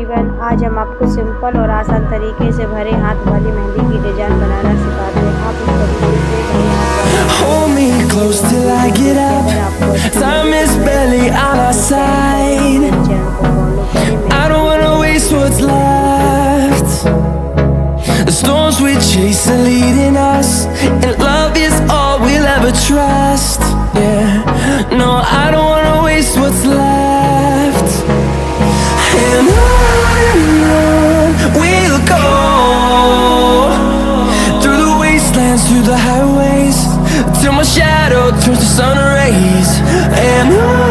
Everyone, आज हम आपको सिंपल और आसान तरीके से भरे हाथ वाली मेहंदी की डिजाइन बनाना सिखाते हैं। आप इस तरीके से भरे हाथ वाली Time is barely on our side. I don't wanna waste what's left. The storms we chase are leading us, and love is all we'll ever trust. Yeah, no, I don't wanna waste what's left. And on we'll go, through the wastelands, through the highways, till my shadow turns to sun rays. And on